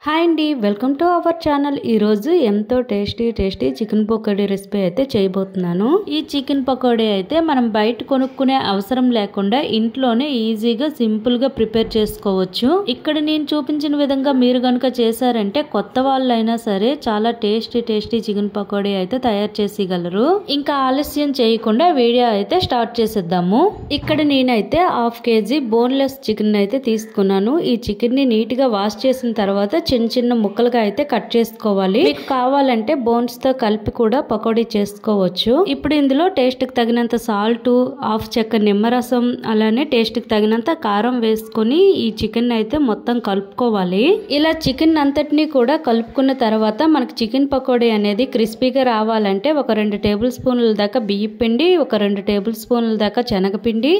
Hi అండి, welcome to our channel. ఈరోజు ఎంతో టేస్టీ చికెన్ పకోడీ రెసిపీ అయితే చేయబోతున్నాను. ఈ చికెన్ పకోడీ అయితే మనం బయట కొనుక్కునే అవసరం లేకుండా ఇంట్లోనే ఈజీగా సింపుల్గా ప్రిపేర్ చేసుకోవచ్చు. ఇక్కడ నేను చూపించిన విధంగా మీరు కనుక చేశారంటే కొత్త వాళ్ళైనా సరే చాలా టేస్టీ చికెన్ పకోడీ అయితే తయారు చేసేయగలరు. ఇంకా ఆలస్యం చేయకుండా వీడియో అయితే స్టార్ట్ చేసేద్దాము. ఇక్కడ నేనైతే 1/2 kg బోన్లెస్ చికెన్ అయితే తీసుకున్నాను. ఈ చికెన్ ని నీట్ గా వాష్ చేసిన తర్వాత చిన్న ముక్కలుగా అయితే కట్ చేసుకోవాలి. మీకు కావాలంటే బోన్స్ తో కలిపి కూడా పకోడీ చేసుకోవచ్చు. ఇప్పుడు ఇందులో టేస్ట్ కి తగినంత సాల్ట్, 1/2 చెక్క నిమ్మరసం, అలానే టేస్ట్ కి తగినంత కారం వేసుకొని ఈ చికెన్ అయితే మొత్తం కలుపుకోవాలి. ఇలా చికెన్ అంతటినీ కూడా కలుపుకున్న తర్వాత మనకి చికెన్ పకోడీ అనేది క్రిస్పీగా రావాలంటే ఒక 2 టేబుల్ స్పూన్ల దాకా బియ్యం పిండి, ఒక 2 టేబుల్ స్పూన్ల దాకా శనగపిండి,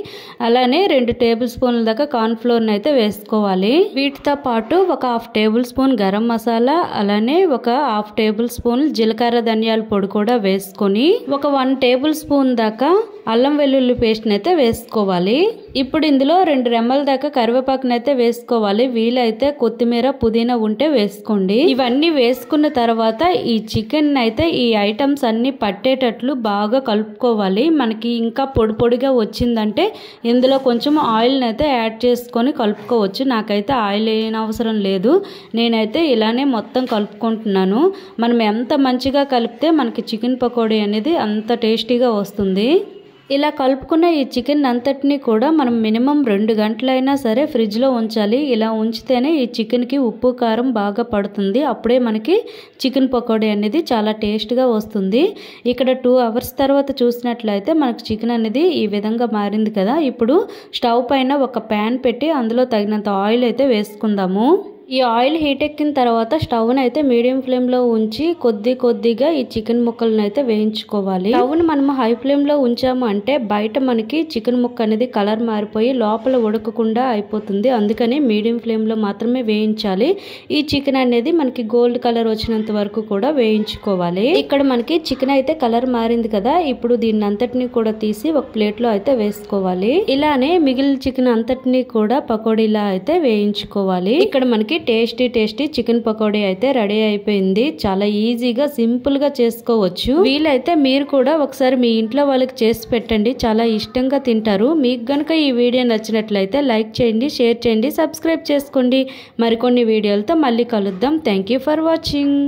అలానే 2 టేబుల్ స్పూన్ల దాకా కార్న్ ఫ్లోర్ అయితే వేసుకోవాలి. వీటితో పాటు ఒక 1/2 టేబుల్ స్పూన్ గరం మసాలా, అలానే ఒక 1/2 టేబుల్ స్పూన్ జీలకర్ర ధనియాల పొడి కూడా వేసుకొని ఒక 1 టేబుల్ స్పూన్ దాకా అల్లం వెల్లుల్లి పేస్ట్ అయితే వేసుకోవాలి. ఇప్పుడు ఇందులో 2 రెమ్మల దాకా కరివేపాకుని అయితే వేసుకోవాలి. వీలైతే కొత్తిమీర, పుదీనా ఉంటే వేసుకోండి. ఇవన్నీ వేసుకున్న తర్వాత ఈ చికెన్ అయితే ఈ ఐటమ్స్ అన్ని పట్టేటట్లు బాగా కలుపుకోవాలి. మనకి ఇంకా పొడిగా వచ్చిందంటే ఇందులో కొంచెం ఆయిల్ అయితే యాడ్ చేసుకొని కలుపుకోవచ్చు. నాకైతే ఆయిల్ ఏం అవసరం లేదు, నేనైతే ఇలానే మొత్తం కలుపుకుంటున్నాను. మనం ఎంత మంచిగా కలిపితే మనకి చికెన్ పకోడీ అనేది అంత టేస్టీగా వస్తుంది. ఇలా కలుపుకున్న ఈ చికెన్ అంతటినీ కూడా మనం మినిమం 2 గంటలైనా సరే ఫ్రిడ్జ్లో ఉంచాలి. ఇలా ఉంచితేనే ఈ చికెన్కి ఉప్పు కారం బాగా పడుతుంది. అప్పుడే మనకి చికెన్ పకోడీ అనేది చాలా టేస్ట్గా వస్తుంది. ఇక్కడ 2 అవర్స్ తర్వాత చూసినట్లయితే మనకు చికెన్ అనేది ఈ విధంగా మారింది కదా. ఇప్పుడు స్టవ్ పైన ఒక ప్యాన్ పెట్టి అందులో తగినంత ఆయిల్ అయితే వేసుకుందాము. ఈ ఆయిల్ హీట్ ఎక్కిన తర్వాత స్టవ్ని అయితే మీడియం ఫ్లేమ్లో ఉంచి కొద్దిగా ఈ చికెన్ ముక్కలను అయితే వేయించుకోవాలి. స్టవ్ని మనం హై ఫ్లేమ్లో ఉంచాము అంటే బయట మనకి చికెన్ ముక్క అనేది కలర్ మారిపోయి లోపల ఉడకకుండా అయిపోతుంది. అందుకని మీడియం ఫ్లేమ్లో మాత్రమే వేయించాలి. ఈ చికెన్ అనేది మనకి గోల్డ్ కలర్ వచ్చినంత వరకు కూడా వేయించుకోవాలి. ఇక్కడ మనకి చికెన్ అయితే కలర్ మారింది కదా. ఇప్పుడు దీన్ని అంతటినీ కూడా తీసి ఒక ప్లేట్లో అయితే వేసుకోవాలి. ఇలానే మిగిలిన చికెన్ అంతటినీ కూడా పకోడీలా అయితే వేయించుకోవాలి. ఇక్కడ మనకి టేస్టీ చికెన్ పకోడీ అయితే రెడీ అయిపోయింది. చాలా ఈజీగా సింపుల్ గా చేసుకోవచ్చు. వీలైతే మీరు కూడా ఒకసారి మీ ఇంట్లో వాళ్ళకి చేసి పెట్టండి, చాలా ఇష్టంగా తింటారు. మీకు గనుక ఈ వీడియో నచ్చినట్లయితే లైక్ చేయండి, షేర్ చేయండి, సబ్స్క్రైబ్ చేసుకోండి. మరికొన్ని వీడియోలతో మళ్ళీ కలుద్దాం. Thank you for watching.